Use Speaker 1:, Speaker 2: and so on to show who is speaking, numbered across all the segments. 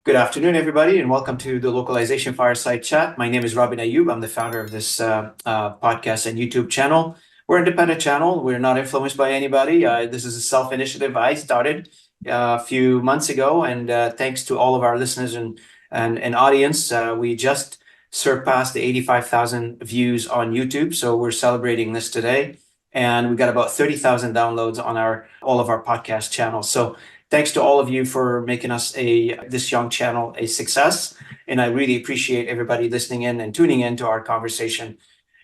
Speaker 1: Good afternoon, everybody, and welcome to the Localization Fireside Chat. My name is Bethanie Nanomi. I'm the founder of this podcast and YouTube channel. We're an independent channel. We're not influenced by anybody. This is a self-initiative I started a few months ago, and thanks to all of our listeners and audience, we just surpassed the 85,000 views on YouTube. So we're celebrating this today, and we got about 30,000 downloads on all of our podcast channels. So thanks to all of you for making us this young channel a success. And I really appreciate everybody listening in and tuning in to our conversation.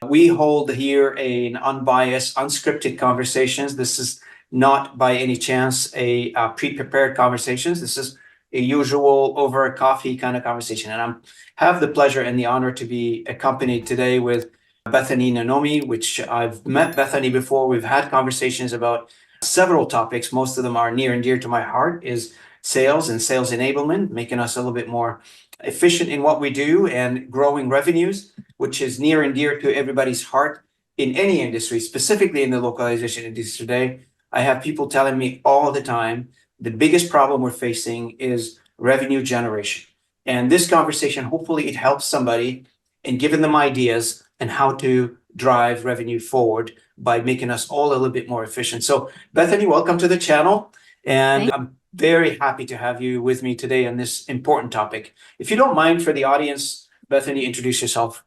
Speaker 1: We hold here an unbiased, unscripted conversations. This is not by any chance a pre-prepared conversations. This is a usual over a coffee kind of conversation. And I have the pleasure and the honor to be accompanied today with Bethanie Nanomi, which I've met Bethanie before. We've had conversations about several topics. Most of them are near and dear to my heart, is sales and sales enablement, making us a little bit more efficient in what we do, and growing revenues, which is near and dear to everybody's heart in any industry, specifically in the localization industry today. I have people telling me all the time, the biggest problem we're facing is revenue generation. And this conversation, hopefully it helps somebody in giving them ideas and how to drive revenue forward by making us all a little bit more efficient. So Bethanie, welcome to the channel. And I'm very happy to have you with me today on this important topic. If you don't mind, for the audience, Bethanie, introduce yourself.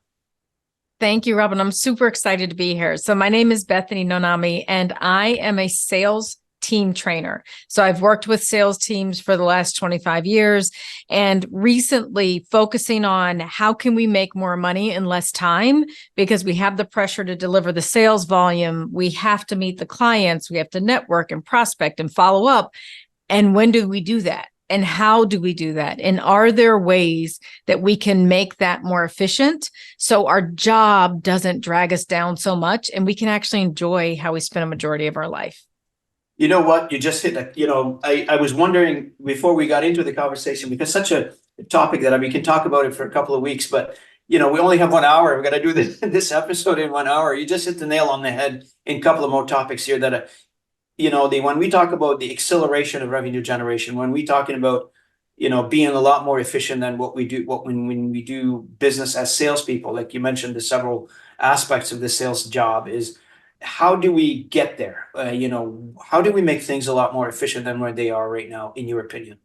Speaker 2: Thank you, Robin. I'm super excited to be here. So my name is Bethanie Nonami, and I am a sales team trainer. So I've worked with sales teams for the last 25 years, and recently focusing on how can we make more money in less time, because we have the pressure to deliver the sales volume. We have to meet the clients. We have to network and prospect and follow up. And when do we do that? And how do we do that? And are there ways that we can make that more efficient so our job doesn't drag us down so much and we can actually enjoy how we spend a majority of our life?
Speaker 1: You know what? You just hit I was wondering before we got into the conversation, because such a topic that we can talk about it for a couple of weeks, but we only have 1 hour. We're going to do this episode in 1 hour. You just hit the nail on the head in a couple of more topics here that, when we talk about the acceleration of revenue generation, when we talking about, being a lot more efficient than what we do, when we do business as salespeople, like you mentioned, the several aspects of the sales job is, how do we get there? How do we make things a lot more efficient than where they are right now, in your opinion?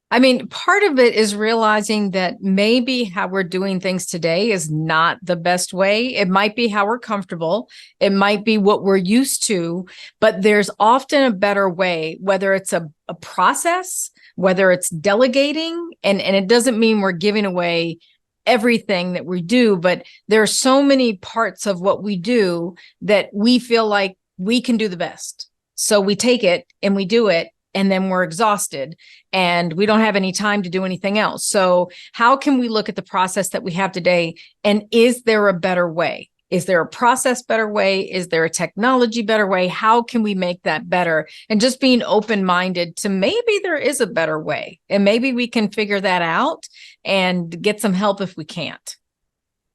Speaker 2: I mean, part of it is realizing that maybe how we're doing things today is not the best way. It might be how we're comfortable. It might be what we're used to, but there's often a better way, whether it's a process, whether it's delegating, and it doesn't mean we're giving away everything that we do, but there are so many parts of what we do that we feel like we can do the best. So we take it and we do it, and then we're exhausted and we don't have any time to do anything else. So how can we look at the process that we have today? And is there a better way? Is there a process better way? Is there a technology better way? How can we make that better? And just being open-minded to maybe there is a better way, and maybe we can figure that out and get some help if we can't.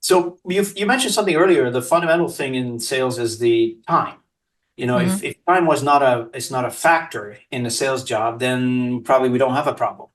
Speaker 1: So you mentioned something earlier. The fundamental thing in sales is the time. If time was not a factor in the sales job, then probably we don't have a problem.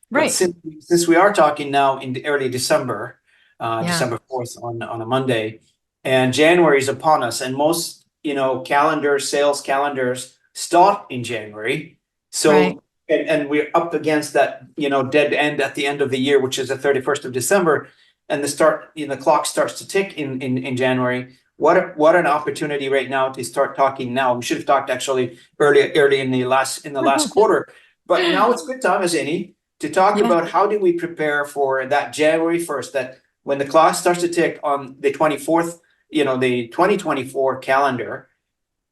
Speaker 2: Right.
Speaker 1: But since we are talking now in the early December, December 4th on a Monday, and January is upon us, and most sales calendars start in January. So
Speaker 2: right.
Speaker 1: and we're up against that dead end at the end of the year, which is the 31st of December, and the clock starts to tick in January. What an opportunity right now to start talking now. We should have talked actually early in the last quarter, but now it's good time as any to talk about how do we prepare for that January 1st, that when the clock starts to tick on the 24th, the 2024 calendar,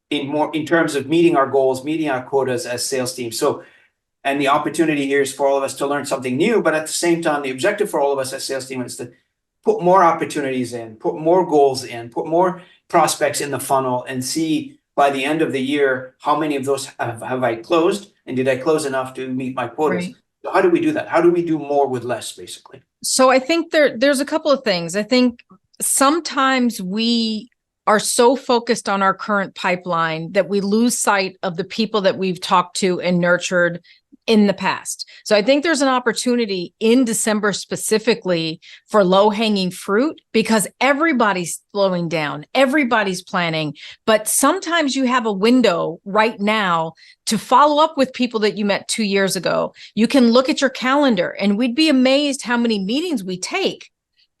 Speaker 1: in terms of meeting our goals, meeting our quotas as sales teams. So, and the opportunity here is for all of us to learn something new, but at the same time, the objective for all of us as sales team is to put more opportunities in, put more goals in, put more prospects in the funnel, and see by the end of the year, how many of those have I closed, and did I close enough to meet my quotas? Right. So how do we do that? How do we do more with less, basically?
Speaker 2: So I think there's a couple of things. I think sometimes we are so focused on our current pipeline that we lose sight of the people that we've talked to and nurtured in the past. So I think there's an opportunity in December specifically for low-hanging fruit because everybody's slowing down, everybody's planning, but sometimes you have a window right now to follow up with people that you met 2 years ago. You can look at your calendar and we'd be amazed how many meetings we take.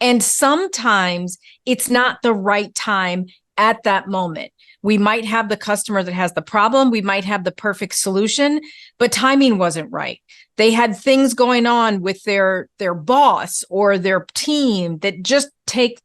Speaker 2: And sometimes it's not the right time at that moment. We might have the customer that has the problem. We might have the perfect solution, but timing wasn't right. They had things going on with their boss or their team that just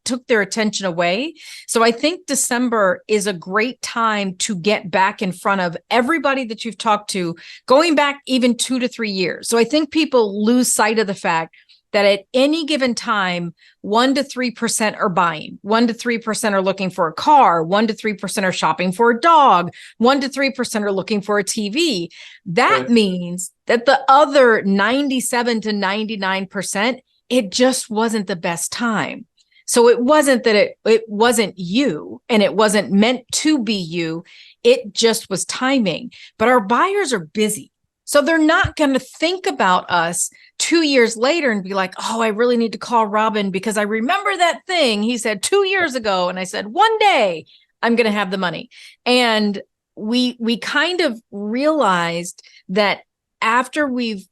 Speaker 2: took their attention away. So I think December is a great time to get back in front of everybody that you've talked to, going back even 2 to 3 years. So I think people lose sight of the fact that at any given time, 1 to 3% are buying, 1 to 3% are looking for a car, 1 to 3% are shopping for a dog, 1 to 3% are looking for a TV. That means that the other 97 to 99%, it just wasn't the best time. So it wasn't that it wasn't you and it wasn't meant to be you. It just was timing. But our buyers are busy. So they're not going to think about us 2 years later and be like, oh, I really need to call Robin because I remember that thing he said 2 years ago. And I said, one day I'm going to have the money. And we kind of realized that after we've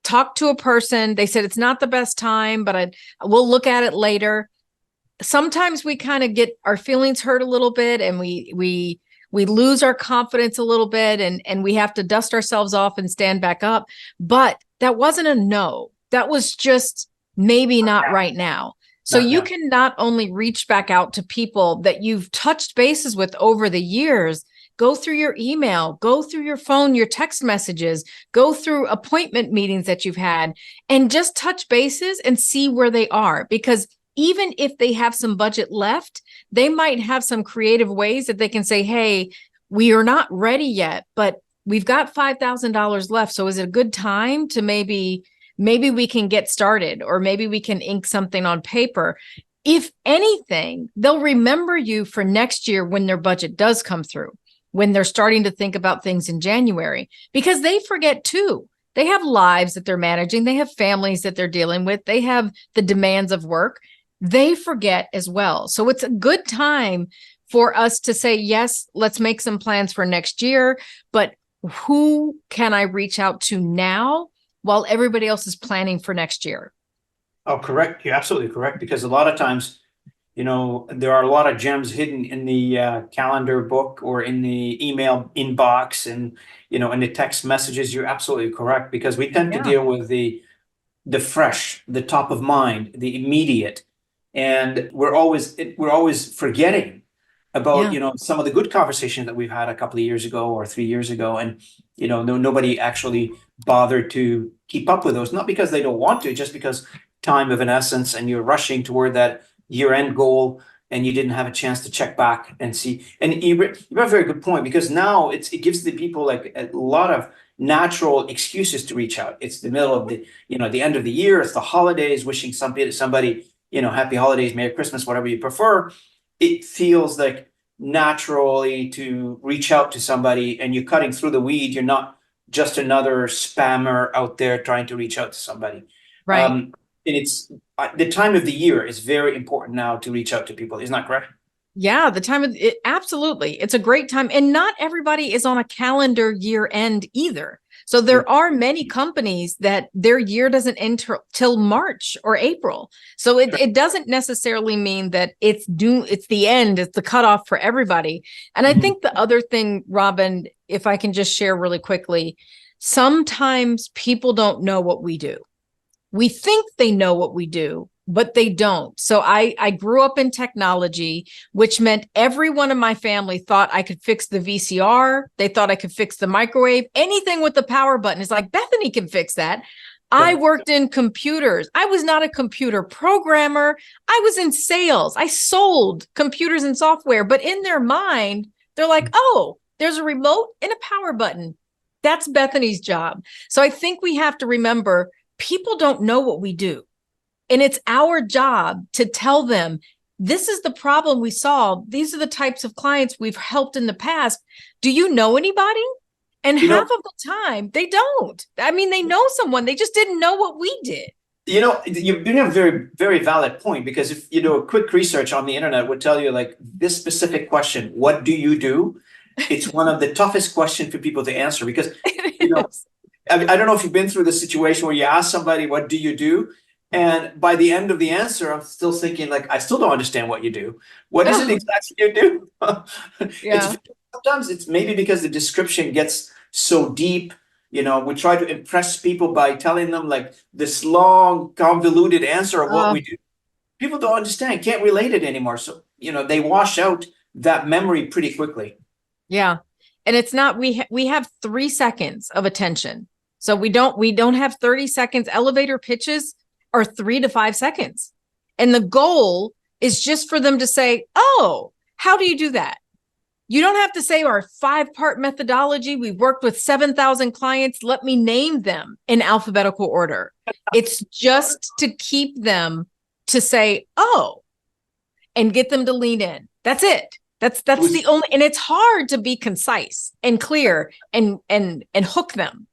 Speaker 2: talked to a person, they said, it's not the best time, but we'll look at it later. Sometimes we kind of get our feelings hurt a little bit and we lose our confidence a little bit and we have to dust ourselves off and stand back up. But that wasn't a no. That was just maybe not right now. So you can not only reach back out to people that you've touched bases with over the years, go through your email, go through your phone, your text messages, go through appointment meetings that you've had, and just touch bases and see where they are. Because even if they have some budget left, they might have some creative ways that they can say, hey, we are not ready yet, but we've got $5,000 left. So is it a good time to maybe we can get started, or maybe we can ink something on paper? If anything, they'll remember you for next year when their budget does come through, when they're starting to think about things in January, because they forget too. They have lives that they're managing. They have families that they're dealing with. They have the demands of work. They forget as well. So it's a good time for us to say, yes, let's make some plans for next year, but who can I reach out to now while everybody else is planning for next year?
Speaker 1: Oh, correct. You're absolutely correct. Because a lot of times, there are a lot of gems hidden in the calendar book or in the email inbox and, in the text messages. You're absolutely correct, because we tend to deal with the fresh, the top of mind, the immediate. And we're always forgetting about, some of the good conversation that we've had a couple of years ago or 3 years ago. And, nobody actually bothered to keep up with those, not because they don't want to, just because time of an essence and you're rushing toward that year-end goal and you didn't have a chance to check back and see. And you have a very good point, because now it gives the people like a lot of natural excuses to reach out. It's the middle of the end of the year. It's the holidays, wishing somebody, happy holidays, Merry Christmas, whatever you prefer. It feels like naturally to reach out to somebody, and you're cutting through the weed. You're not just another spammer out there trying to reach out to somebody.
Speaker 2: Right.
Speaker 1: And it's the time of the year is very important now to reach out to people. Isn't that correct?
Speaker 2: Yeah, the time of it, absolutely. It's a great time. And not everybody is on a calendar year end either. So there are many companies that their year doesn't end till March or April. So it doesn't necessarily mean that it's the end, it's the cutoff for everybody. And I think the other thing, Robin, if I can just share really quickly, sometimes people don't know what we do. We think they know what we do, but they don't. So I grew up in technology, which meant everyone in my family thought I could fix the VCR. They thought I could fix the microwave. Anything with the power button is like, Bethanie can fix that. I worked in computers. I was not a computer programmer. I was in sales. I sold computers and software, but in their mind, they're like, oh, there's a remote and a power button. That's Bethanie's job. So I think we have to remember, people don't know what we do. And it's our job to tell them, this is the problem we solve. These are the types of clients we've helped in the past. Do you know anybody? And
Speaker 1: You
Speaker 2: half
Speaker 1: know,
Speaker 2: of the time they don't. I mean, they know someone, they just didn't know what we did.
Speaker 1: you bring up a very, very valid point, because if you do a quick research on the internet would tell you like this specific question, what do you do? It's one of the toughest questions for people to answer because, you
Speaker 2: It
Speaker 1: know,
Speaker 2: is.
Speaker 1: I don't know if you've been through the situation where you ask somebody, what do you do? And by the end of the answer, I'm still thinking like, I still don't understand what you do. What is it
Speaker 2: Oh,
Speaker 1: exactly you do?
Speaker 2: yeah.
Speaker 1: It's sometimes it's maybe because the description gets so deep. We try to impress people by telling them like this long, convoluted answer of what
Speaker 2: Uh,
Speaker 1: we do. People don't understand, can't relate it anymore. So, they wash out that memory pretty quickly.
Speaker 2: yeah. And it's not, we have 3 seconds of attention. So we don't have 30 seconds. Elevator pitches are 3 to 5 seconds. And the goal is just for them to say, oh, how do you do that? You don't have to say our 5-part methodology. We've worked with 7,000 clients. Let me name them in alphabetical order. It's just to keep them to say, oh, and get them to lean in. That's it. That's the only, and it's hard to be concise and clear and hook them.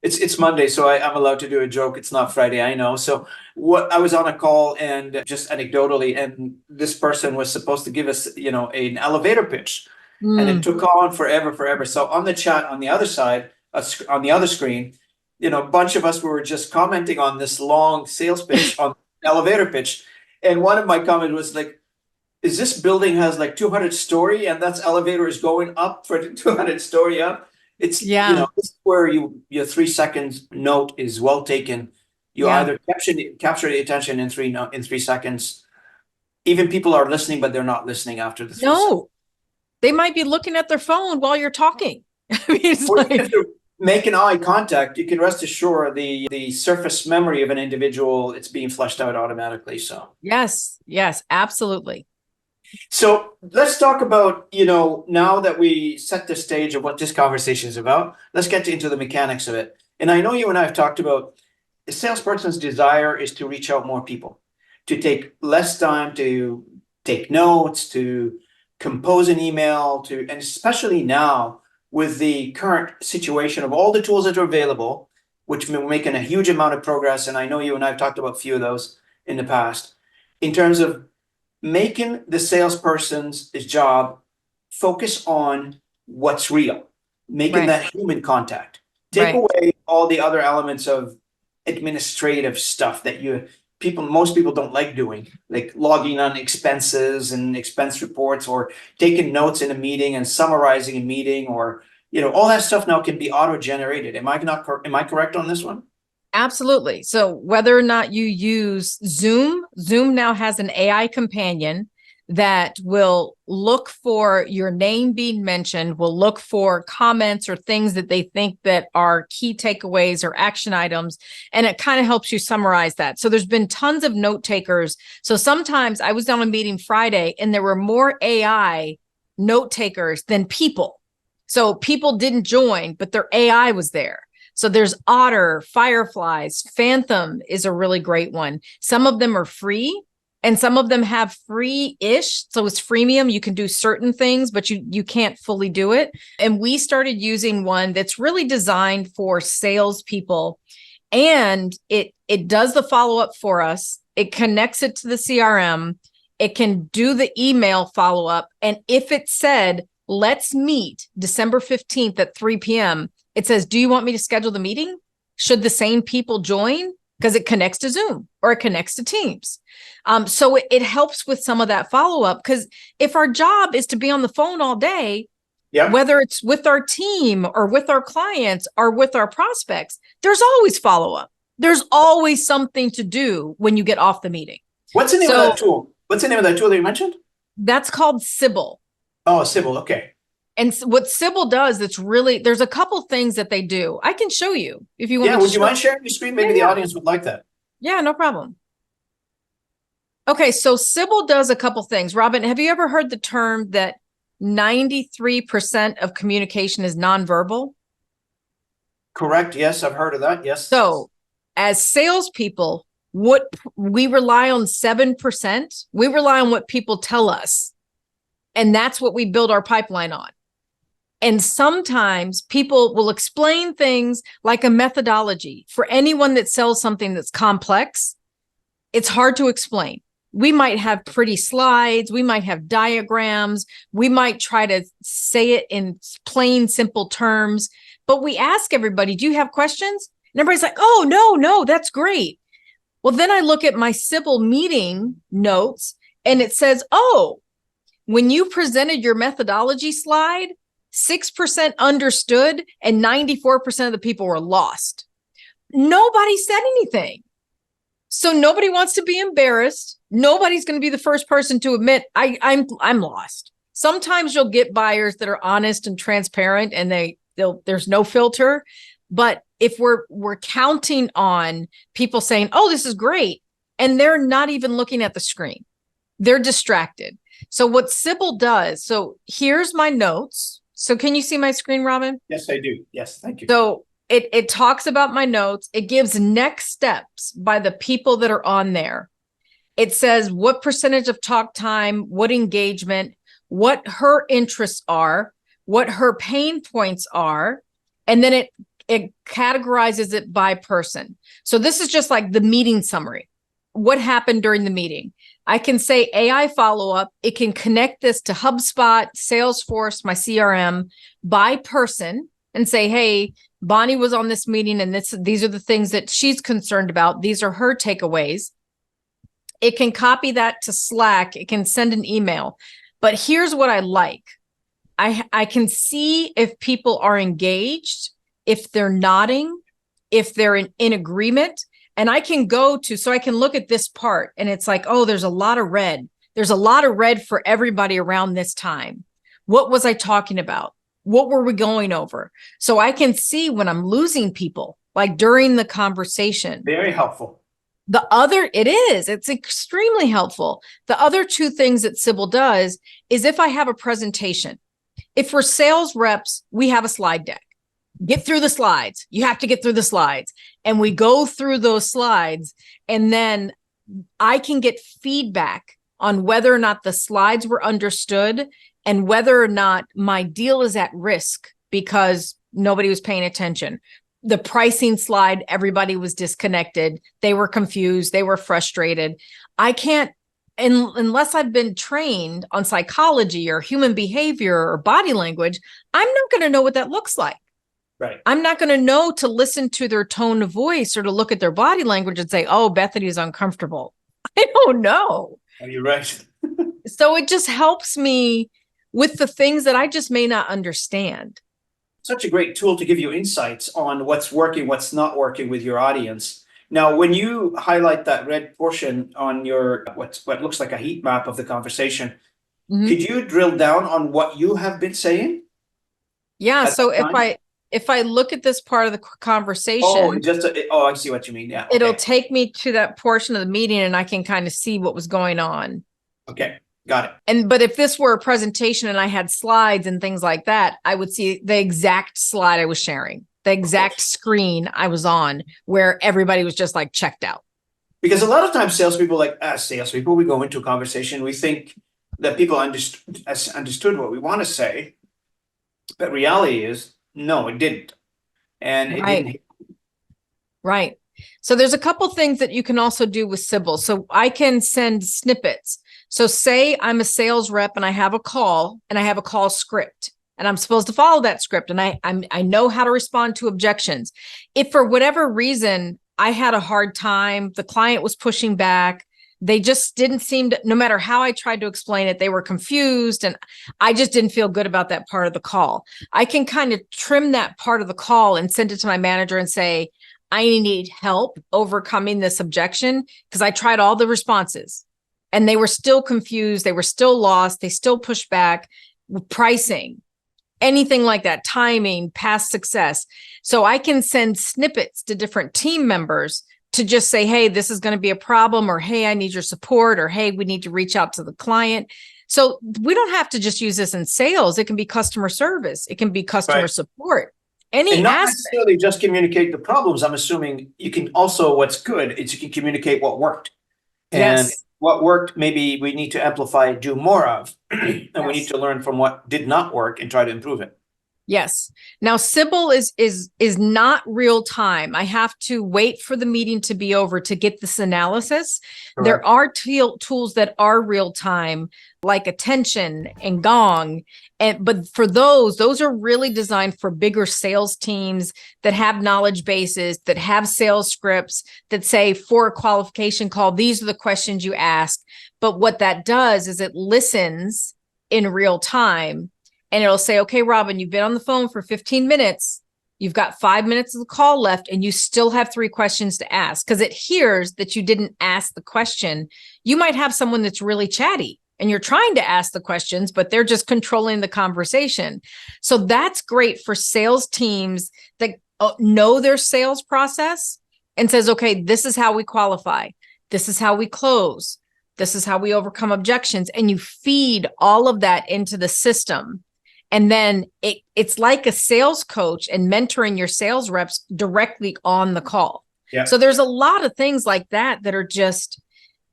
Speaker 1: It's Monday, so I'm allowed to do a joke. It's not Friday, I know. So what I was on a call and just anecdotally, and this person was supposed to give us, an elevator pitch, and it took on forever, forever. So on the chat on the other side, on the other screen, a bunch of us were just commenting on this long sales pitch on elevator pitch, and one of my comments was like, is this building has like 200 story and that's elevator is going up for the 200 story up. It's,
Speaker 2: Yeah.
Speaker 1: this is where your 3 seconds note is well taken. You
Speaker 2: Yeah.
Speaker 1: either capture the attention in 3 seconds. Even people are listening, but they're not listening after the 3 seconds.
Speaker 2: No, they might be looking at their phone while you're talking. I mean, it's
Speaker 1: Or
Speaker 2: like,
Speaker 1: if they're making eye contact, you can rest assured the surface memory of an individual, it's being flushed out automatically. So
Speaker 2: yes, absolutely.
Speaker 1: So let's talk about, now that we set the stage of what this conversation is about, let's get into the mechanics of it. And I know you and I have talked about the salesperson's desire is to reach out more people, to take less time to take notes, to compose an email, and especially now with the current situation of all the tools that are available, which we're making a huge amount of progress. And I know you and I have talked about a few of those in the past, in terms of making the salesperson's job focus on what's real, making that human contact. Take away all the other elements of administrative stuff that most people don't like doing, like logging on expenses and expense reports, or taking notes in a meeting and summarizing a meeting, or all that stuff now can be auto-generated. Am I correct on this one?
Speaker 2: Absolutely. So whether or not you use Zoom now has an AI companion that will look for your name being mentioned, will look for comments or things that they think that are key takeaways or action items. And it kind of helps you summarize that. So there's been tons of note takers. So sometimes I was on a meeting Friday and there were more AI note takers than people. So people didn't join, but their AI was there. So there's Otter, Fireflies, Phantom is a really great one. Some of them are free and some of them have free-ish. So it's freemium. You can do certain things, but you can't fully do it. And we started using one that's really designed for salespeople. And it does the follow-up for us. It connects it to the CRM. It can do the email follow-up. And if it said, let's meet December 15th at 3 p.m., it says, do you want me to schedule the meeting? Should the same people join? Because it connects to Zoom or it connects to Teams. So it helps with some of that follow-up, because if our job is to be on the phone all day, whether it's with our team or with our clients or with our prospects, there's always follow-up. There's always something to do when you get off the meeting.
Speaker 1: What's the name of that tool? What's the name of that tool that you mentioned?
Speaker 2: That's called Sybil.
Speaker 1: Oh, Sybil. Okay.
Speaker 2: And what Sybil does, there's a couple things that they do. I can show you if you want.
Speaker 1: Yeah, would you mind sharing your screen? Maybe the audience would like that.
Speaker 2: Yeah, no problem. Okay, so Sybil does a couple things. Robin, have you ever heard the term that 93% of communication is nonverbal?
Speaker 1: Correct. Yes, I've heard of that. Yes.
Speaker 2: So as salespeople, what we rely on 7%, we rely on what people tell us. And that's what we build our pipeline on. And sometimes people will explain things like a methodology. For anyone that sells something that's complex, it's hard to explain. We might have pretty slides, we might have diagrams, we might try to say it in plain, simple terms, but we ask everybody, do you have questions? And everybody's like, oh, no, that's great. Well, then I look at my Sybil meeting notes and it says, oh, when you presented your methodology slide, 6% understood and 94% of the people were lost. Nobody said anything. So nobody wants to be embarrassed. Nobody's going to be the first person to admit I'm lost. Sometimes you'll get buyers that are honest and transparent and there's no filter. But if we're counting on people saying, oh, this is great, and they're not even looking at the screen, they're distracted. So what Sybil does, so here's my notes. So can you see my screen, Robin?
Speaker 1: Yes, I do. Yes, thank you.
Speaker 2: So it talks about my notes. It gives next steps by the people that are on there. It says what percentage of talk time, what engagement, what her interests are, what her pain points are, and then it categorizes it by person. So this is just like the meeting summary. What happened during the meeting? I can say AI follow-up. It can connect this to HubSpot, Salesforce, my CRM by person and say, hey, Bonnie was on this meeting and these are the things that she's concerned about. These are her takeaways. It can copy that to Slack. It can send an email. But here's what I like. I can see if people are engaged, if they're nodding, if they're in agreement. And I can so I can look at this part and it's like, oh, there's a lot of red. There's a lot of red for everybody around this time. What was I talking about? What were we going over? So I can see when I'm losing people, like during the conversation.
Speaker 1: Very helpful.
Speaker 2: It's extremely helpful. The other two things that Sybil does is if I have a presentation, if we're sales reps, we have a slide deck. Get through the slides. You have to get through the slides. And we go through those slides, and then I can get feedback on whether or not the slides were understood and whether or not my deal is at risk because nobody was paying attention. The pricing slide, everybody was disconnected. They were confused. They were frustrated. I can't, unless I've been trained on psychology or human behavior or body language, I'm not going to know what that looks like.
Speaker 1: Right.
Speaker 2: I'm not going to know to listen to their tone of voice or to look at their body language and say, oh, Bethany is uncomfortable. I don't know.
Speaker 1: You're right.
Speaker 2: So it just helps me with the things that I just may not understand.
Speaker 1: Such a great tool to give you insights on what's working, what's not working with your audience. Now, when you highlight that red portion on your what looks like a heat map of the conversation, could you drill down on what you have been saying?
Speaker 2: Yeah. So if I look at this part of the conversation,
Speaker 1: I see what you mean. Yeah.
Speaker 2: It'll take me to that portion of the meeting and I can kind of see what was going on.
Speaker 1: Okay. Got it.
Speaker 2: But if this were a presentation and I had slides and things like that, I would see the exact slide I was sharing, the exact screen I was on where everybody was just like checked out.
Speaker 1: Because a lot of times salespeople, we go into a conversation, we think that people understood what we want to say, but reality is, no, it didn't. And it didn't.
Speaker 2: Right. So there's a couple things that you can also do with Sybil. So I can send snippets. So say I'm a sales rep and I have a call script and I'm supposed to follow that script and I know how to respond to objections. If for whatever reason I had a hard time, the client was pushing back, they just didn't seem to, no matter how I tried to explain it, they were confused and I just didn't feel good about that part of the call. I can kind of trim that part of the call and send it to my manager and say, I need help overcoming this objection because I tried all the responses and they were still confused. They were still lost. They still pushed back. Pricing, anything like that, timing, past success. So I can send snippets to different team members to just say, hey, this is going to be a problem, or hey, I need your support, or hey, we need to reach out to the client. So we don't have to just use this in sales. It can be customer service. It can be customer support. And not
Speaker 1: necessarily just communicate the problems. I'm assuming you can also, what's good is you can communicate what worked. And what worked, maybe we need to amplify, do more of, and we need to learn from what did not work and try to improve it.
Speaker 2: Yes. Now, Sybil is not real time. I have to wait for the meeting to be over to get this analysis. There
Speaker 1: Correct.
Speaker 2: are tools that are real time, like Attention and Gong. But for those are really designed for bigger sales teams that have knowledge bases, that have sales scripts that say, for a qualification call, these are the questions you ask. But what that does is it listens in real time. And it'll say, okay, Robin, you've been on the phone for 15 minutes. You've got 5 minutes of the call left, and you still have 3 questions to ask, because it hears that you didn't ask the question. You might have someone that's really chatty and you're trying to ask the questions, but they're just controlling the conversation. So that's great for sales teams that know their sales process and says, okay, this is how we qualify. This is how we close. This is how we overcome objections. And you feed all of that into the system. And then it's like a sales coach and mentoring your sales reps directly on the call.
Speaker 1: Yeah.
Speaker 2: So there's a lot of things like that that are just,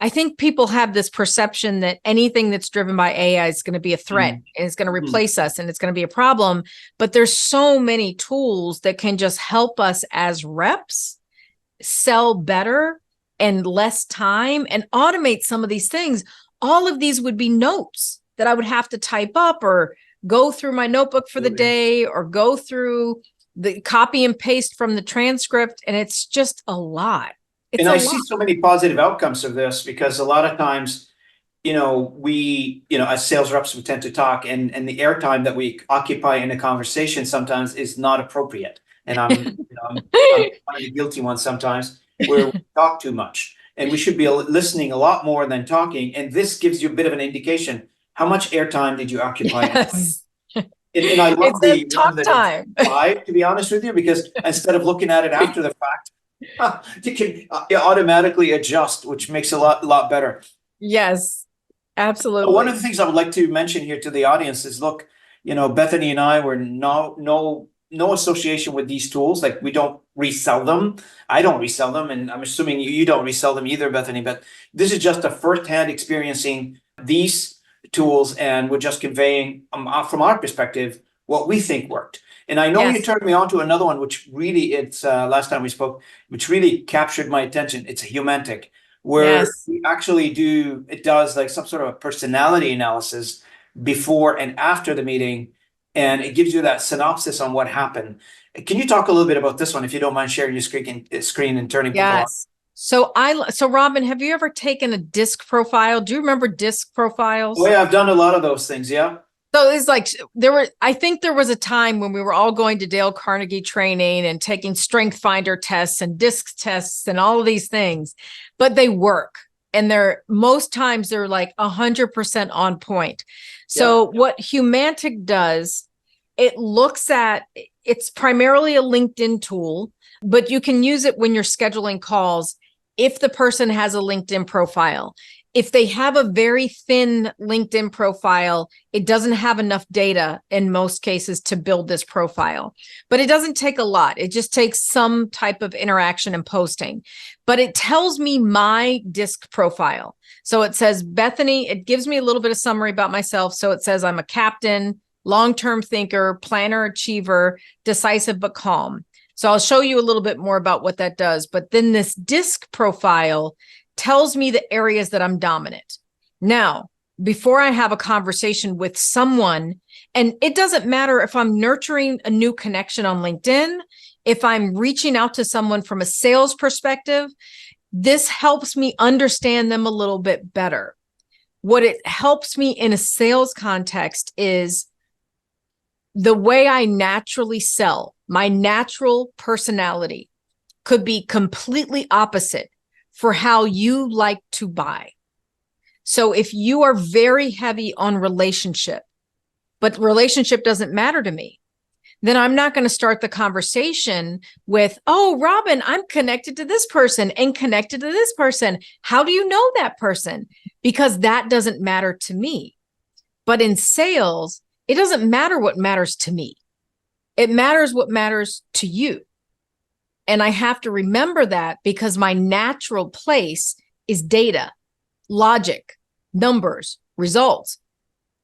Speaker 2: I think people have this perception that anything that's driven by AI is going to be a threat and it's going to replace us and it's going to be a problem. But there's so many tools that can just help us as reps sell better and less time and automate some of these things. All of these would be notes that I would have to type up or go through my notebook for the day or go through the copy and paste from the transcript. And it's just a lot.
Speaker 1: And I see so many positive outcomes of this, because a lot of times, we, as sales reps, we tend to talk, and the airtime that we occupy in a conversation sometimes is not appropriate. And I'm one of the guilty ones sometimes, where we talk too much, and we should be listening a lot more than talking. And this gives you a bit of an indication. How much airtime did you occupy?
Speaker 2: Yes.
Speaker 1: And I love the
Speaker 2: talk time.
Speaker 1: To be honest with you, because instead of looking at it after the fact, you can automatically adjust, which makes it a lot better.
Speaker 2: Yes, absolutely.
Speaker 1: One of the things I would like to mention here to the audience is, look, Bethanie and I were no association with these tools. Like, we don't resell them. I don't resell them, and I'm assuming you don't resell them either, Bethanie. But this is just a firsthand experiencing these tools, and we're just conveying from our perspective what we think worked. And I know you turned me on to another one, which really, it's last time we spoke, which really captured my attention. It's a Humantic, where we actually it does like some sort of a personality analysis before and after the meeting, and it gives you that synopsis on what happened. Can you talk a little bit about this one, if you don't mind sharing your screen and turning people on?
Speaker 2: So Robin, have you ever taken a disc profile? Do you remember disc profiles?
Speaker 1: Oh yeah, I've done a lot of those things. Yeah.
Speaker 2: So it's like I think there was a time when we were all going to Dale Carnegie training and taking strength finder tests and disc tests and all of these things, but they work. And most times they're like 100% on point. So what Humantic does, it's primarily a LinkedIn tool, but you can use it when you're scheduling calls. If the person has a LinkedIn profile, if they have a very thin LinkedIn profile, it doesn't have enough data in most cases to build this profile, but it doesn't take a lot. It just takes some type of interaction and posting, but it tells me my disc profile. So it says, Bethanie, it gives me a little bit of summary about myself. So it says, I'm a captain, long-term thinker, planner, achiever, decisive, but calm. So I'll show you a little bit more about what that does. But then this disc profile tells me the areas that I'm dominant. Now, before I have a conversation with someone, and it doesn't matter if I'm nurturing a new connection on LinkedIn, if I'm reaching out to someone from a sales perspective, this helps me understand them a little bit better. What it helps me in a sales context is the way I naturally sell. My natural personality could be completely opposite for how you like to buy. So if you are very heavy on relationship, but relationship doesn't matter to me, then I'm not going to start the conversation with, oh, Robin, I'm connected to this person and connected to this person. How do you know that person? Because that doesn't matter to me. But in sales, it doesn't matter what matters to me. It matters what matters to you. And I have to remember that, because my natural place is data, logic, numbers, results.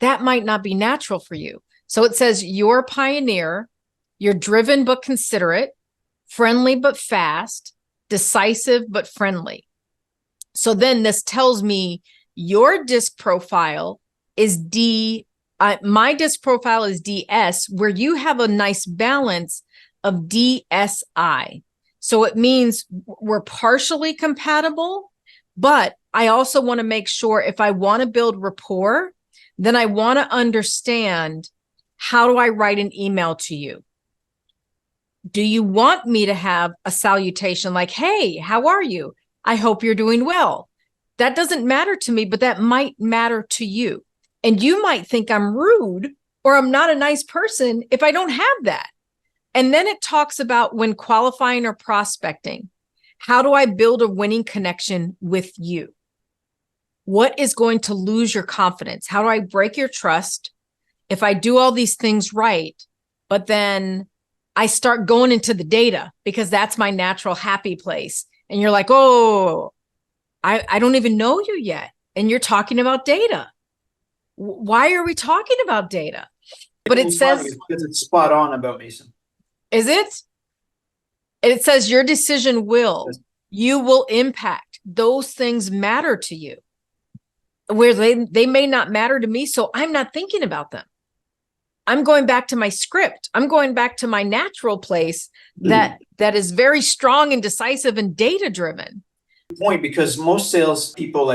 Speaker 2: That might not be natural for you. So it says you're a pioneer, you're driven but considerate, friendly but fast, decisive but friendly. So then this tells me your disc profile is my disc profile is DS, where you have a nice balance of DSI. So it means we're partially compatible, but I also want to make sure if I want to build rapport, then I want to understand, how do I write an email to you? Do you want me to have a salutation like, hey, how are you? I hope you're doing well. That doesn't matter to me, but that might matter to you. And you might think I'm rude or I'm not a nice person if I don't have that. And then it talks about when qualifying or prospecting, how do I build a winning connection with you? What is going to lose your confidence? How do I break your trust if I do all these things right, but then I start going into the data because that's my natural happy place. And you're like, oh, I don't even know you yet. And you're talking about data. Why are we talking about data? But it says,
Speaker 1: because it's spot on about Mason.
Speaker 2: Is it? It says your decision you will impact. Those things matter to you. Where they may not matter to me, so I'm not thinking about them. I'm going back to my script. I'm going back to my natural place that is very strong and decisive and data driven.
Speaker 1: Point, because most sales people,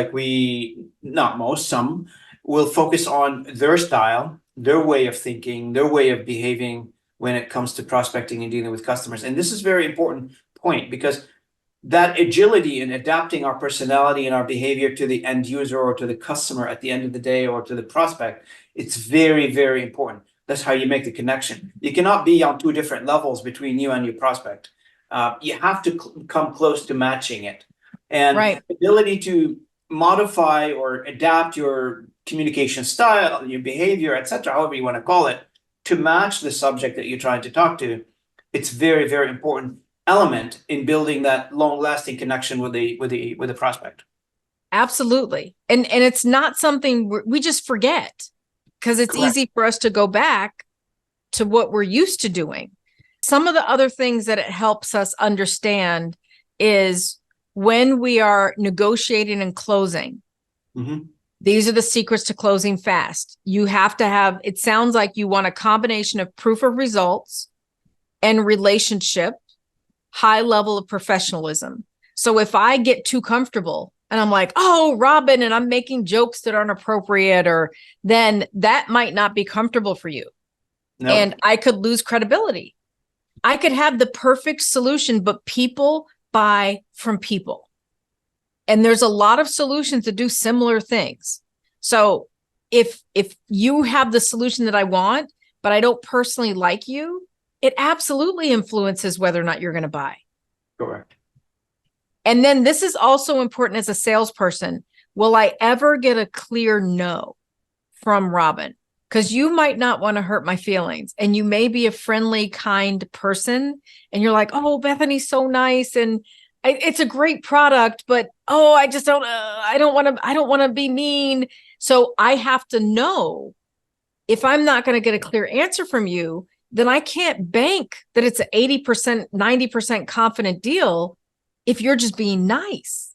Speaker 1: not most, some will focus on their style, their way of thinking, their way of behaving when it comes to prospecting and dealing with customers. And this is a very important point, because that agility in adapting our personality and our behavior to the end user or to the customer at the end of the day or to the prospect, it's very, very important. That's how you make the connection. You cannot be on two different levels between you and your prospect. You have to come close to matching it. And
Speaker 2: right.
Speaker 1: ability to modify or adapt your communication style, your behavior, etc., however you want to call it, to match the subject that you're trying to talk to, it's very, very important element in building that long-lasting connection with the prospect.
Speaker 2: Absolutely. And it's not something we just forget, because it's
Speaker 1: Correct.
Speaker 2: easy for us to go back to what we're used to doing. Some of the other things that it helps us understand is when we are negotiating and closing. These are the secrets to closing fast. You have to have, it sounds like you want a combination of proof of results and relationship, high level of professionalism. So if I get too comfortable and I'm like, oh, Robin, and I'm making jokes that aren't appropriate, or then that might not be comfortable for you. Nope. And I could lose credibility. I could have the perfect solution, but people buy from people. And there's a lot of solutions that do similar things. So if you have the solution that I want, but I don't personally like you, it absolutely influences whether or not you're going to buy.
Speaker 1: Correct.
Speaker 2: And then this is also important as a salesperson. Will I ever get a clear no from Robin? Because you might not want to hurt my feelings, and you may be a friendly, kind person, and you're like, oh, Bethanie's so nice, and it's a great product, but oh, I just don't, I don't want to be mean. So I have to know, if I'm not going to get a clear answer from you, then I can't bank that it's an 80%, 90% confident deal if you're just being nice.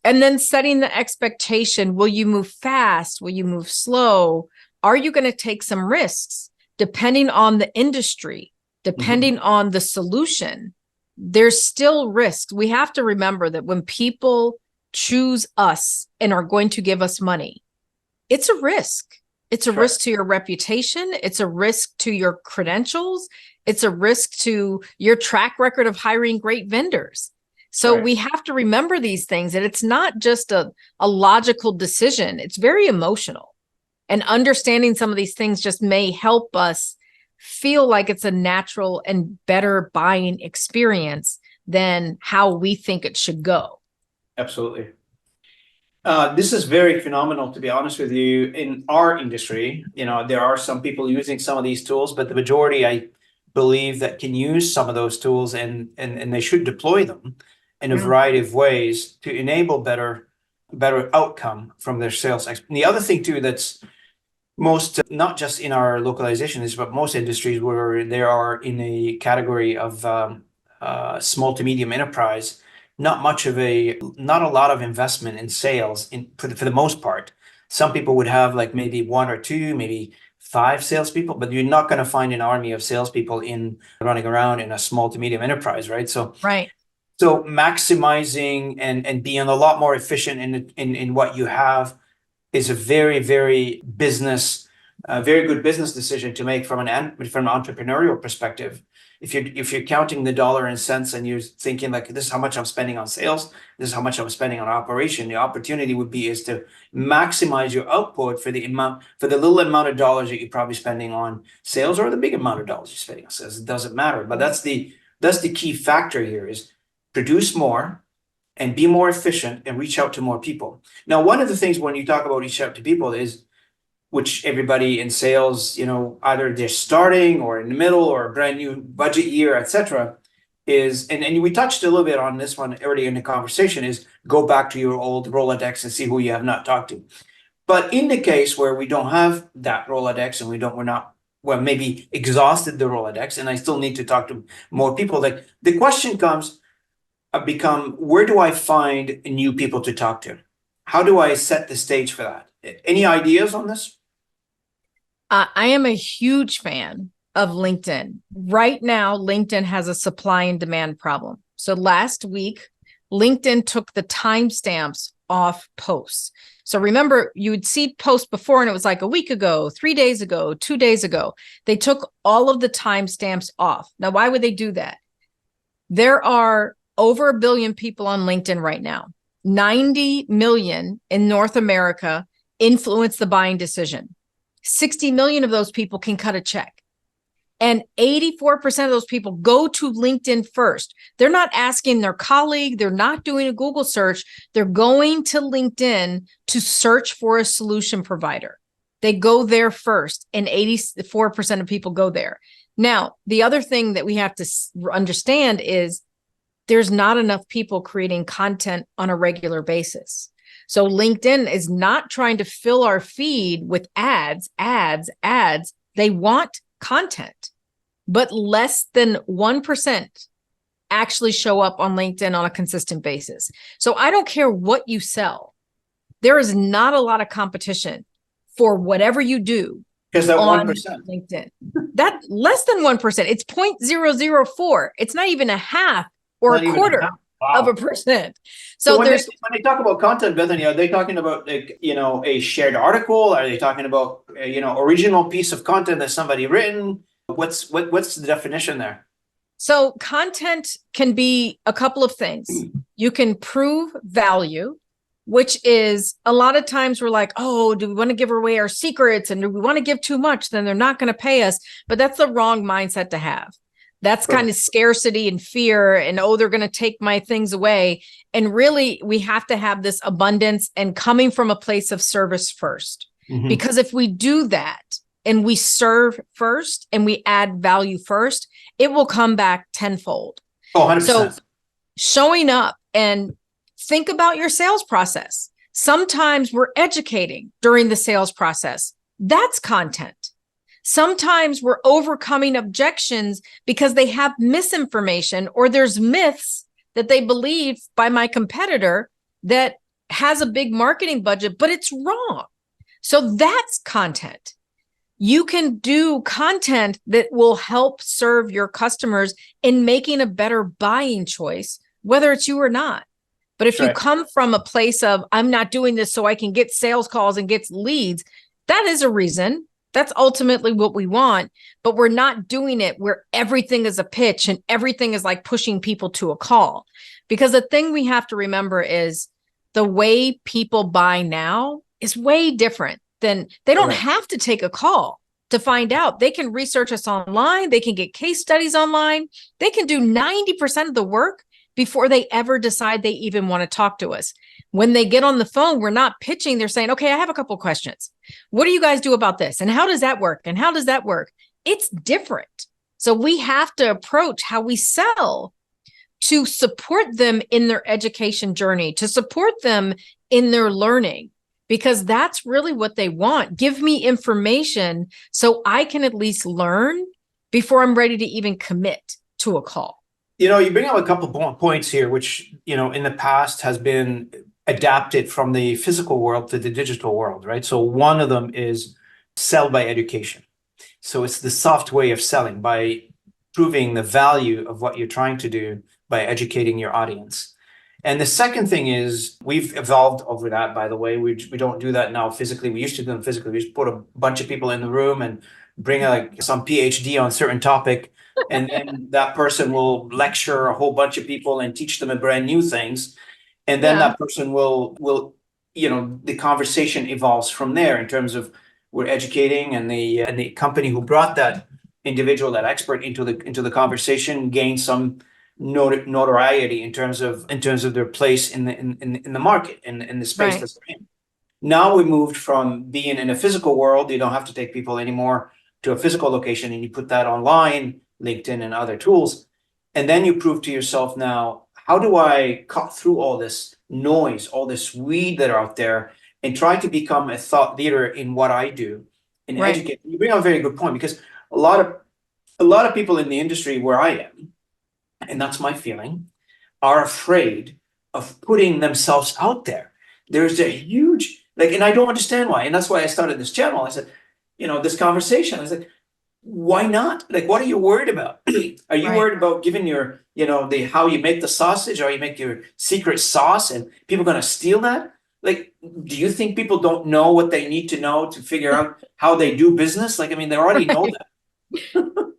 Speaker 2: And then setting the expectation. Will you move fast? Will you move slow? Are you going to take some risks? Depending on the industry, depending on the solution, there's still risks. We have to remember that when people choose us and are going to give us money, it's a risk. It's a risk to your reputation. It's a risk to your credentials. It's a risk to your track record of hiring great vendors. So we have to remember these things, and it's not just a logical decision. It's very emotional. And understanding some of these things just may help us feel like it's a natural and better buying experience than how we think it should go.
Speaker 1: Absolutely. This is very phenomenal, to be honest with you. In our industry, there are some people using some of these tools, but the majority, I believe, that can use some of those tools, and they should deploy them in a variety of ways to enable better outcome from their sales. And the other thing too, that's most, not just in our localization, but most industries where they are in a category of small to medium enterprise, not a lot of investment in sales for the most part. Some people would have like maybe one or two, maybe five salespeople, but you're not going to find an army of salespeople in running around in a small to medium enterprise, right?
Speaker 2: Right.
Speaker 1: So maximizing and being a lot more efficient in what you have is a very good business decision to make from an entrepreneurial perspective. If you're counting the dollar and cents and you're thinking like, this is how much I'm spending on sales, this is how much I'm spending on operation, the opportunity would be is to maximize your output for the little amount of dollars that you're probably spending on sales or the big amount of dollars you're spending on sales. It doesn't matter, but that's the key factor here is produce more and be more efficient and reach out to more people. Now, one of the things when you talk about reach out to people is, which everybody in sales, either they're starting or in the middle or a brand new budget year, etc., is, and we touched a little bit on this one earlier in the conversation, is go back to your old Rolodex and see who you have not talked to. But in the case where we don't have that Rolodex and we're not, well, maybe exhausted the Rolodex and I still need to talk to more people, like the question become, where do I find new people to talk to? How do I set the stage for that? Any ideas on this?
Speaker 2: I am a huge fan of LinkedIn. Right now, LinkedIn has a supply and demand problem. So last week, LinkedIn took the timestamps off posts. So remember, you would see posts before and it was like a week ago, 3 days ago, 2 days ago. They took all of the timestamps off. Now, why would they do that? There are over 1 billion people on LinkedIn right now. 90 million in North America influence the buying decision. 60 million of those people can cut a check. And 84% of those people go to LinkedIn first. They're not asking their colleague. They're not doing a Google search. They're going to LinkedIn to search for a solution provider. They go there first, and 84% of people go there. Now, the other thing that we have to understand is there's not enough people creating content on a regular basis. So LinkedIn is not trying to fill our feed with ads. They want content, but less than 1% actually show up on LinkedIn on a consistent basis. So I don't care what you sell. There is not a lot of competition for whatever you do.
Speaker 1: Because that
Speaker 2: on
Speaker 1: 1%.
Speaker 2: LinkedIn. That less than 1%. It's 0.004. It's not even a half or
Speaker 1: Not
Speaker 2: a
Speaker 1: even
Speaker 2: quarter
Speaker 1: half. Wow.
Speaker 2: of a percent. So
Speaker 1: when
Speaker 2: there's
Speaker 1: they talk about content, Bethany, are they talking about like, a shared article? Are they talking about original piece of content that somebody written? What's the definition there?
Speaker 2: so content can be a couple of things. You can prove value, which is a lot of times we're like, oh, do we want to give away our secrets? And do we want to give too much? Then they're not going to pay us. But that's the wrong mindset to have. That's kind of scarcity and fear and, oh, they're going to take my things away. And really, we have to have this abundance and coming from a place of service first.
Speaker 1: Mhm.
Speaker 2: Because if we do that and we serve first and we add value first, it will come back tenfold.
Speaker 1: Oh, 100%.
Speaker 2: So showing up and think about your sales process. Sometimes we're educating during the sales process. That's content. Sometimes we're overcoming objections because they have misinformation or there's myths that they believe by my competitor that has a big marketing budget, but it's wrong. So that's content. You can do content that will help serve your customers in making a better buying choice, whether it's you or not. But if you come from a place of, I'm not doing this so I can get sales calls and get leads, that is a reason. That's ultimately what we want, but we're not doing it where everything is a pitch and everything is like pushing people to a call. Because the thing we have to remember is the way people buy now is way different than they don't have to take a call to find out. They can research us online. They can get case studies online. They can do 90% of the work before they ever decide they even want to talk to us. When they get on the phone, we're not pitching. They're saying, okay, I have a couple of questions. What do you guys do about this? And how does that work? And how does that work? It's different. So we have to approach how we sell to support them in their education journey, to support them in their learning. because that's really what they want. Give me information so I can at least learn before I'm ready to even commit to a call.
Speaker 1: You know, you bring up a couple points here, which, you know, in the past has been adapted from the physical world to the digital world, right? So one of them is sell by education. So it's the soft way of selling by proving the value of what you're trying to do by educating your audience. And the second thing is we've evolved over that, by the way. We don't do that now physically. We used to do them physically. We just put a bunch of people in the room and bring like some PhD on a certain topic. And then that person will lecture a whole bunch of people and teach them a brand new things. And then that person will, you know, the conversation evolves from there in terms of we're educating, and the company who brought that individual, that expert into the conversation gained some notoriety in terms of their place in the market, in the space that's in. Now we moved from being in a physical world, you don't have to take people anymore to a physical location, and you put that online, LinkedIn and other tools. And then you prove to yourself now, how do I cut through all this noise, all this weed that are out there, and try to become a thought leader in what I do and educate? You bring up a very good point, because a lot of people in the industry where I am, and that's my feeling, are afraid of putting themselves out there. There's a huge, like, and I don't understand why. And that's why I started this channel. I said, you know, this conversation, I said, why not? Like, what are you worried about? Are you worried about giving your, you know, the how you make the sausage, or you make your secret sauce, and people going to steal that? Like, do you think people don't know what they need to know to figure out how they do business? Like, I mean, they already know that.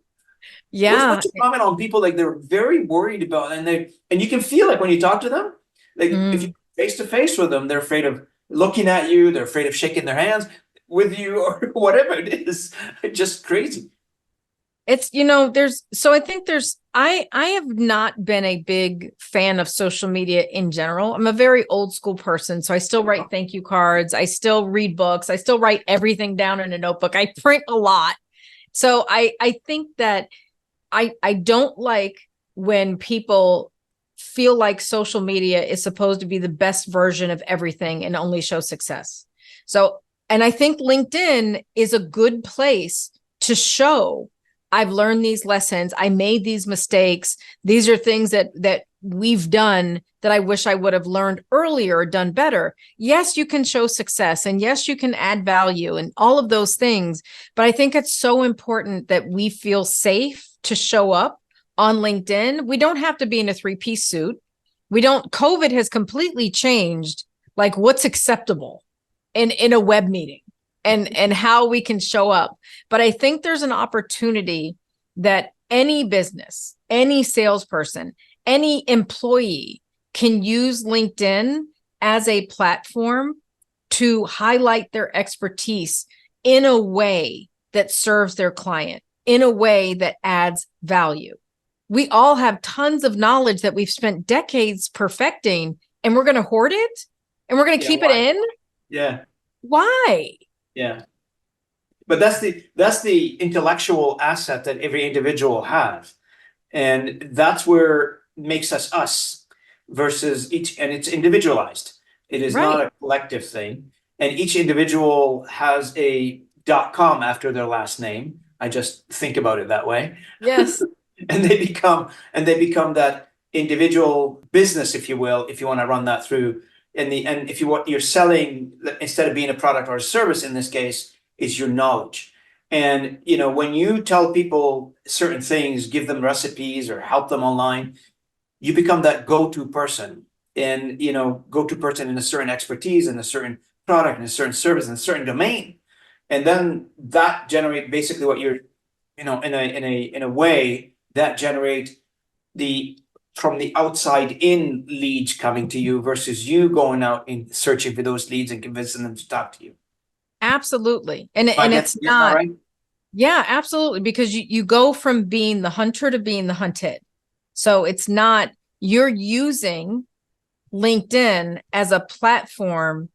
Speaker 2: Yeah.
Speaker 1: What's your comment on people, like, they're very worried about, and you can feel like when you talk to them, like if you face to face with them, they're afraid of looking at you, they're afraid of shaking their hands with you, or whatever it is. It's just crazy.
Speaker 2: It's, you know, I think I have not been a big fan of social media in general. I'm a very old school person. So I still write thank you cards. I still read books. I still write everything down in a notebook. I print a lot. So I think that I don't like when people feel like social media is supposed to be the best version of everything and only show success. So, and I think LinkedIn is a good place to show I've learned these lessons. I made these mistakes. These are things that we've done that I wish I would have learned earlier or done better. Yes, you can show success, and yes, you can add value and all of those things. But I think it's so important that we feel safe to show up on LinkedIn. We don't have to be in a 3-piece suit. COVID has completely changed like what's acceptable in a web meeting. And how we can show up. But I think there's an opportunity that any business, any salesperson, any employee can use LinkedIn as a platform to highlight their expertise in a way that serves their client, in a way that adds value. We all have tons of knowledge that we've spent decades perfecting, and we're going to hoard it, and we're going to keep it in.
Speaker 1: Yeah.
Speaker 2: Why?
Speaker 1: Yeah. But that's the intellectual asset that every individual has. And that's where makes us versus each, and it's individualized. It is not a collective thing. And each individual has a .com after their last name. I just think about it that way.
Speaker 2: Yes.
Speaker 1: And they become that individual business, if you will, if you want to run that through. And if you're selling, instead of being a product or a service in this case, is your knowledge. And you know, when you tell people certain things, give them recipes or help them online, you become that go-to person. And you know, go-to person in a certain expertise, in a certain product, in a certain service, in a certain domain. And then that generate basically what you're, you know, in a way that generate from the outside in leads coming to you versus you going out and searching for those leads and convincing them to talk to you.
Speaker 2: Absolutely. And it's not, right? Yeah, absolutely. Because you go from being the hunter to being the hunted. So it's not, you're using LinkedIn as a platform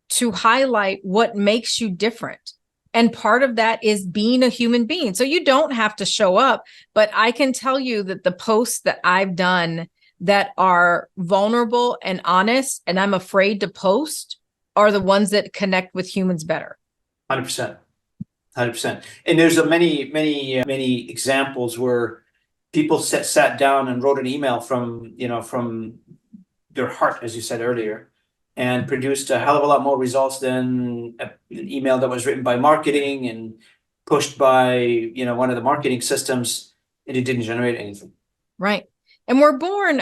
Speaker 2: to highlight what makes you different. And part of that is being a human being. So you don't have to show up, but I can tell you that the posts that I've done that are vulnerable and honest, and I'm afraid to post, are the ones that connect with humans better.
Speaker 1: 100%. 100%. And there's many examples where people sat down and wrote an email from their heart, as you said earlier, and produced a hell of a lot more results than an email that was written by marketing and pushed by, one of the marketing systems, and it didn't generate anything.
Speaker 2: Right. And we're born,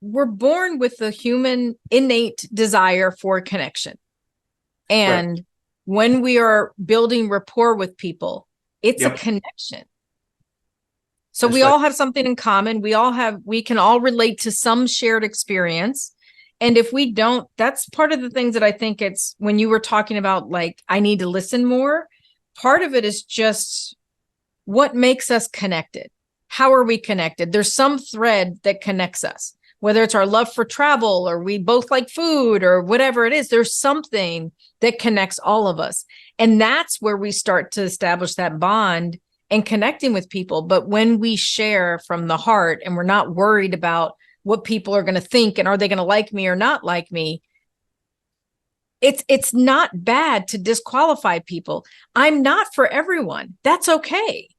Speaker 2: we're born with the human innate desire for connection. And
Speaker 1: Right.
Speaker 2: when we are building rapport with people, it's a
Speaker 1: Yep.
Speaker 2: connection. So
Speaker 1: That's
Speaker 2: we
Speaker 1: right.
Speaker 2: all have something in common. We can all relate to some shared experience. And if we don't, that's part of the things that I think it's when you were talking about, like, I need to listen more. Part of it is just what makes us connected. How are we connected? There's some thread that connects us, whether it's our love for travel or we both like food or whatever it is. There's something that connects all of us. And that's where we start to establish that bond and connecting with people. But when we share from the heart and we're not worried about what people are going to think and are they going to like me or not like me, it's not bad to disqualify people. I'm not for everyone. That's okay.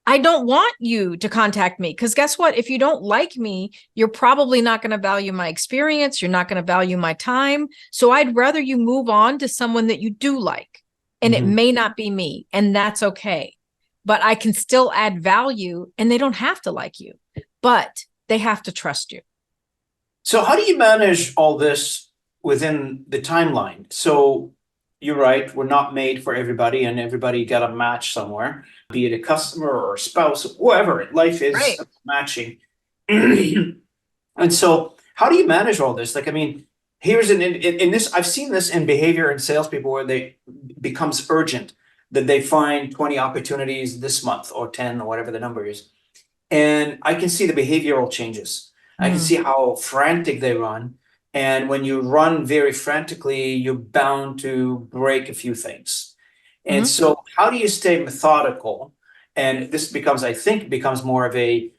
Speaker 2: I don't want you to contact me because guess what? If you don't like me, you're probably not going to value my experience. You're not going to value my time. So I'd rather you move on to someone that you do like. And it may not be me, and that's okay. But I can still add value, and they don't have to like you, but they have to trust you.
Speaker 1: So how do you manage all this within the timeline? So you're right, we're not made for everybody, and everybody got a match somewhere, be it a customer or a spouse, whoever. Life is
Speaker 2: Right.
Speaker 1: matching. And so how do you manage all this? Like, I mean, here's in this, I've seen this in behavior and salespeople where they becomes urgent that they find 20 opportunities this month or 10 or whatever the number is. And I can see the behavioral changes. I can see how frantic they run. And when you run very frantically, you're bound to break a few things. And so how do you stay methodical? And this becomes, I think, becomes more of a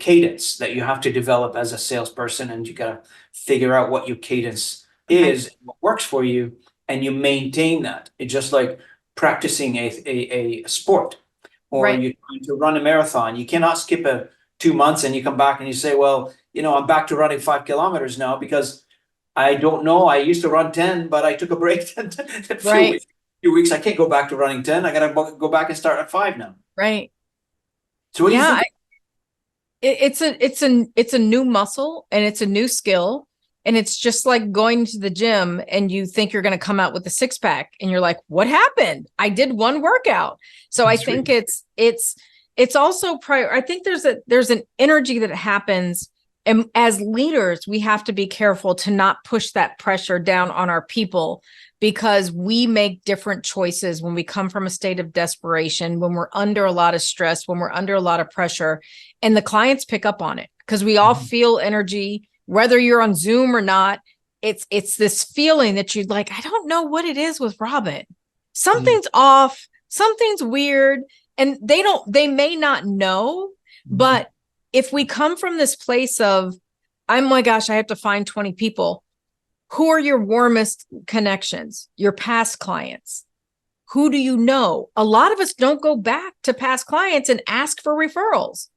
Speaker 1: cadence that you have to develop as a salesperson, and you gotta figure out what your cadence is, what works for you, and you maintain that. It's just like practicing a sport, or
Speaker 2: Right.
Speaker 1: you're trying to run a marathon. You cannot skip 2 months and you come back and you say, well, I'm back to running 5 kilometers now because I don't know. I used to run 10, but I took a break a
Speaker 2: Right.
Speaker 1: few weeks. I can't go back to running 10. I gotta go back and start at 5 now.
Speaker 2: Right.
Speaker 1: So what do you
Speaker 2: Yeah.
Speaker 1: think?
Speaker 2: It's a new muscle and it's a new skill. And it's just like going to the gym and you think you're going to come out with a six pack and you're like, what happened? I did one workout. So I think it's also I think there's an energy that happens. And as leaders, we have to be careful to not push that pressure down on our people, because we make different choices when we come from a state of desperation, when we're under a lot of stress, when we're under a lot of pressure, and the clients pick up on it because we all feel energy, whether you're on Zoom or not. It's this feeling that you're like, I don't know what it is with Robin. Something's off, something's weird, and they may not know, but if we come from this place of, oh my gosh, I have to find 20 people. Who are your warmest connections? Your past clients? Who do you know? A lot of us don't go back to past clients and ask for referrals.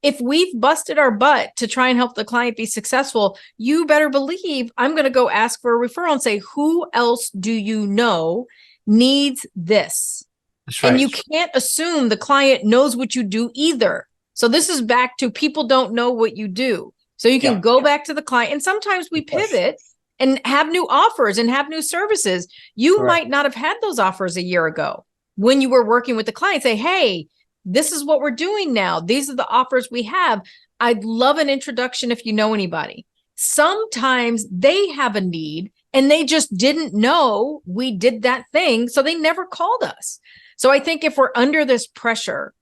Speaker 2: If we've busted our butt to try and help the client be successful, you better believe I'm going to go ask for a referral and say, who else do you know needs this?
Speaker 1: That's
Speaker 2: And
Speaker 1: right.
Speaker 2: you can't assume the client knows what you do either. So this is back to people don't know what you do. So you can go back to the client, and sometimes we pivot and have new offers and have new services. You might not have had those offers a year ago when you were working with the client. Say, hey, this is what we're doing now. These are the offers we have. I'd love an introduction if you know anybody. Sometimes they have a need and they just didn't know we did that thing, so they never called us. So I think if we're under this pressure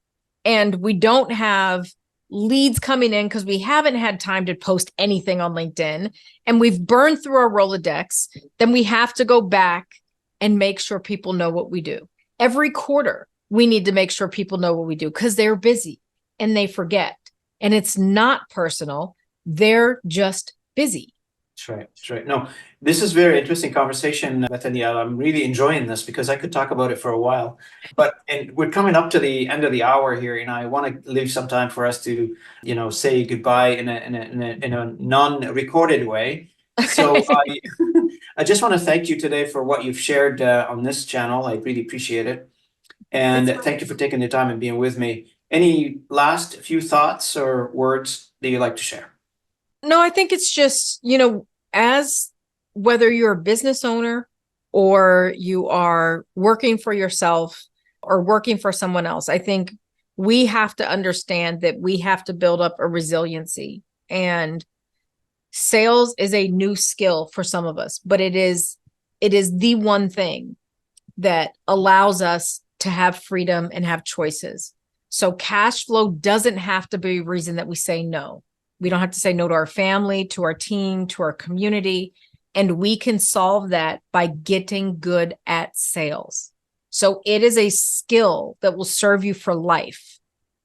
Speaker 2: and we don't have leads coming in because we haven't had time to post anything on LinkedIn and we've burned through our Rolodex, then we have to go back and make sure people know what we do. Every quarter, we need to make sure people know what we do because they're busy and they forget. And it's not personal. They're just busy.
Speaker 1: That's right. That's right. No, this is very interesting conversation, Bethany. I'm really enjoying this because I could talk about it for a while. And we're coming up to the end of the hour here, and I want to leave some time for us to, say goodbye in a non-recorded way. So I I just want to thank you today for what you've shared on this channel. I really appreciate it. And thank you for taking the time and being with me. Any last few thoughts or words that you'd like to share?
Speaker 2: No, I think it's just, as whether you're a business owner or you are working for yourself or working for someone else, I think we have to understand that we have to build up a resiliency. And sales is a new skill for some of us, but it is the one thing that allows us to have freedom and have choices. So cash flow doesn't have to be a reason that we say no. We don't have to say no to our family, to our team, to our community. And we can solve that by getting good at sales. So it is a skill that will serve you for life,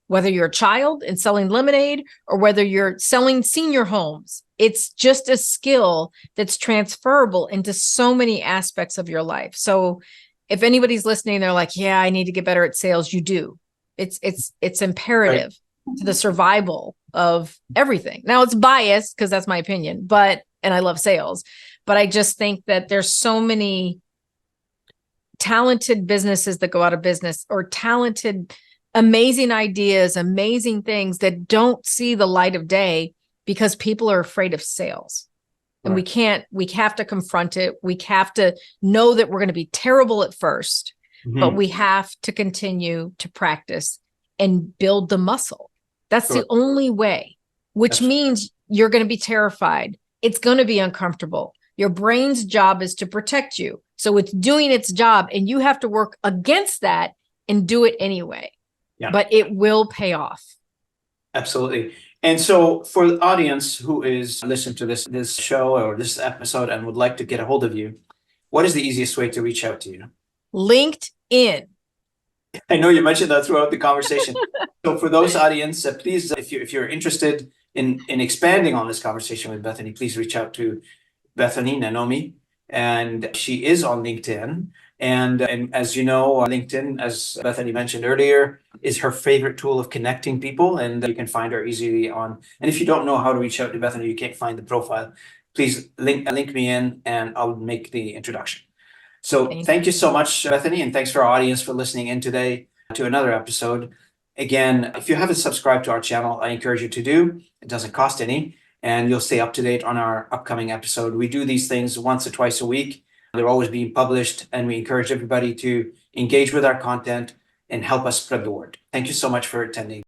Speaker 2: whether you're a child and selling lemonade or whether you're selling senior homes. It's just a skill that's transferable into so many aspects of your life. So if anybody's listening, they're like, yeah, I need to get better at sales. You do. It's imperative to the survival of everything. Now it's biased because that's my opinion, and I love sales, but I just think that there's so many talented businesses that go out of business, or talented, amazing ideas, amazing things that don't see the light of day because people are afraid of sales. And we have to confront it. We have to know that we're going to be terrible at first, but we have to continue to practice and build the muscle. That's the only way, which means you're going to be terrified. It's going to be uncomfortable. Your brain's job is to protect you. So it's doing its job, and you have to work against that and do it anyway. Yeah. But it will pay off.
Speaker 1: Absolutely. And so for the audience who is listening to this show or this episode and would like to get a hold of you, what is the easiest way to reach out to you?
Speaker 2: LinkedIn.
Speaker 1: I know you mentioned that throughout the conversation. So for those audience, please, if you're interested in expanding on this conversation with Bethany, please reach out to Bethanie Nanomi, and she is on LinkedIn. And as you know, LinkedIn, as Bethany mentioned earlier, is her favorite tool of connecting people, and you can find her easily on. And if you don't know how to reach out to Bethany, you can't find the profile, please link me in, and I'll make the introduction. So thank you so much, Bethany, and thanks for our audience for listening in today to another episode. Again, if you haven't subscribed to our channel, I encourage you to do. It doesn't cost any, and you'll stay up to date on our upcoming episode. We do these things once or twice a week. They're always being published, and we encourage everybody to engage with our content and help us spread the word. Thank you so much for attending.